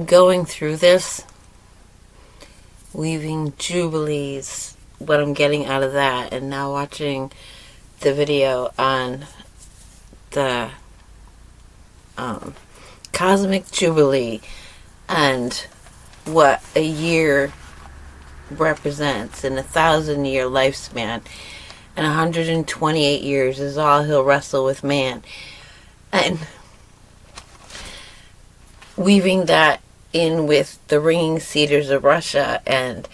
going through this, weaving jubilees, what I'm getting out of that, and now watching the video on the Cosmic Jubilee and what a year represents in 1,000-year lifespan, and 128 years is all he'll wrestle with man. And weaving that in with the ringing cedars of Russia and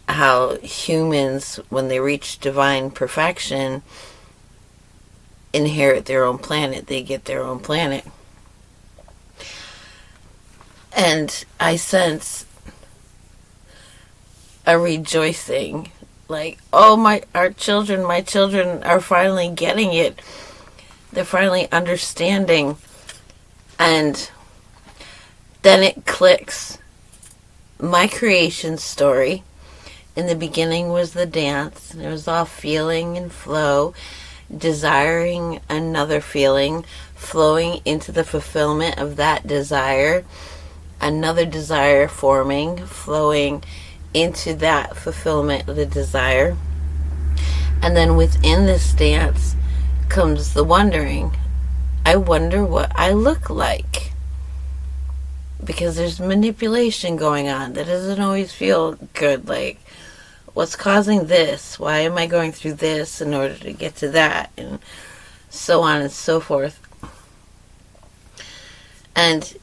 how humans, when they reach divine perfection, inherit their own planet. They get their own planet. And I sense a rejoicing, like, oh, my children are finally getting it. They're finally understanding. And then it clicks. My creation story, in the beginning, was the dance. And it was all feeling and flow, desiring another feeling, flowing into the fulfillment of that desire, another desire forming, flowing into that fulfillment of the desire. And then within this dance comes the wondering. I wonder what I look like. Because there's manipulation going on that doesn't always feel good. Like, what's causing this? Why am I going through this in order to get to that? And so on and so forth. And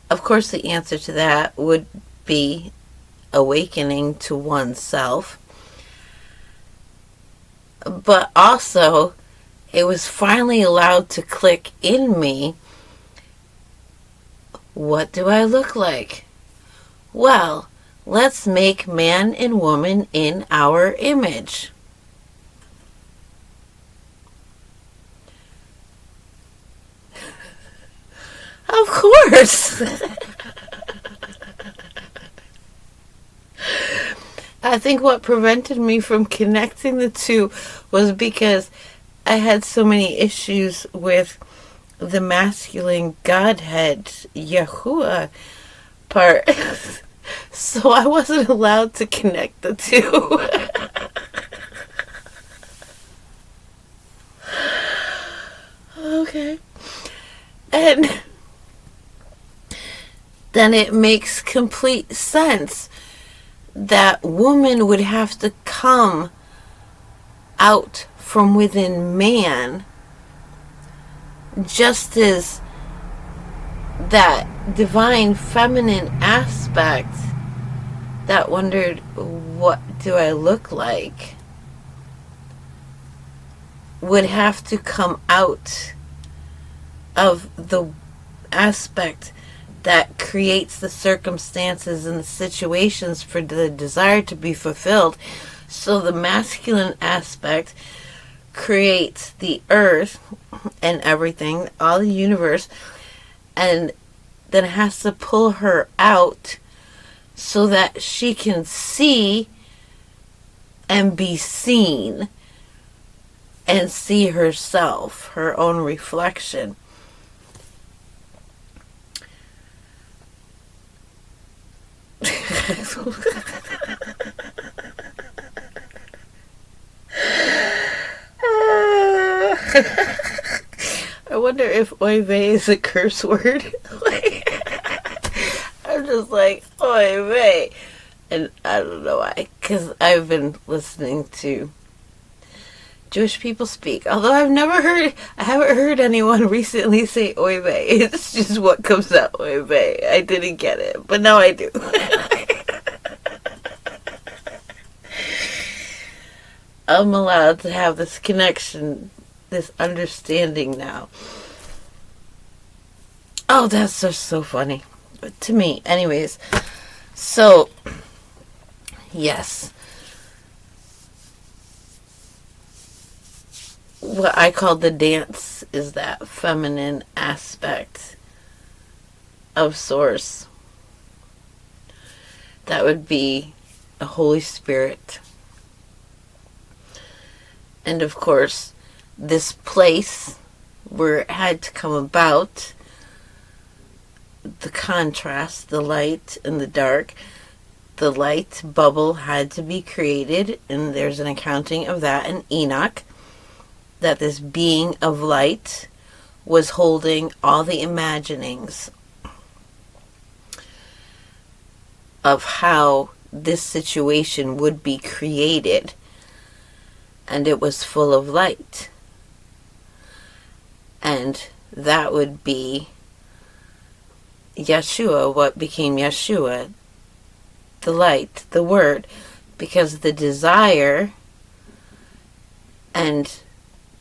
of course the answer to that would be awakening to oneself. But also, it was finally allowed to click in me. What do I look like? Well, let's make man and woman in our image. Of course. I think what prevented me from connecting the two was because I had so many issues with the masculine Godhead, Yahuwah part. So I wasn't allowed to connect the two. Okay. And then it makes complete sense that woman would have to come out from within man, just as that divine feminine aspect that wondered, what do I look like, would have to come out of the aspect that creates the circumstances and the situations for the desire to be fulfilled. So the masculine aspect creates the earth and everything, all the universe, and then has to pull her out so that she can see and be seen and see herself, her own reflection. I wonder if oy vey is a curse word. I'm just like, oy vey. And I don't know why. Because I've been listening to Jewish people speak. Although I haven't heard anyone recently say oy vey. It's just what comes out, oy vey. I didn't get it. But now I do. I'm allowed to have this connection, this understanding now. Oh, that's just so funny. But to me, anyways. So, yes. What I call the dance is that feminine aspect of Source. That would be a Holy Spirit. And of course, this place where it had to come about the contrast, the light and the dark. The light bubble had to be created, and there's an accounting of that in Enoch, that this being of light was holding all the imaginings of how this situation would be created, and it was full of light. And that would be Yeshua, what became Yeshua, the light, the word, because the desire and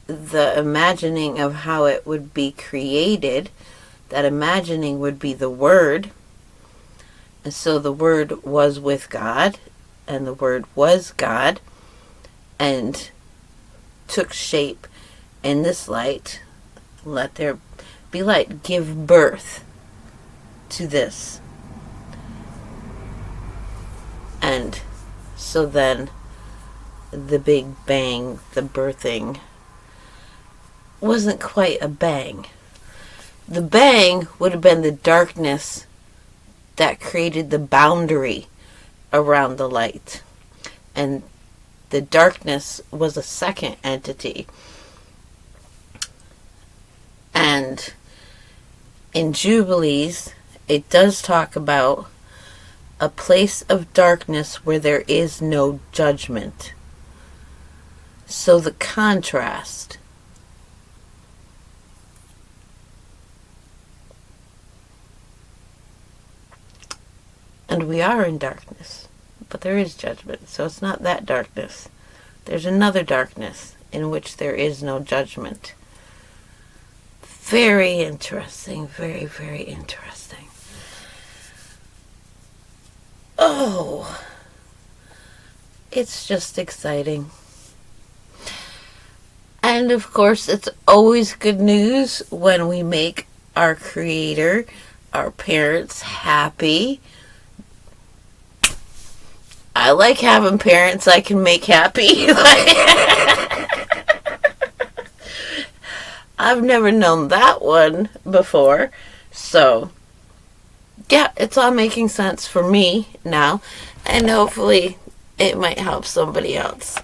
the imagining of how it would be created, that imagining would be the word. And so the word was with God, and the word was God, and took shape in this light. Let there be light. Give birth to this. And so then the Big Bang, the birthing, wasn't quite a bang. The bang would have been the darkness that created the boundary around the light. And the darkness was a second entity. And in Jubilees, it does talk about a place of darkness where there is no judgment. So the contrast. And we are in darkness, but there is judgment. So it's not that darkness. There's another darkness in which there is no judgment. Very interesting. Very, very interesting. Oh, it's just exciting. And of course, it's always good news when we make our Creator, our parents, happy. I like having parents I can make happy. I've never known that one before. So, yeah, it's all making sense for me now. And hopefully it might help somebody else.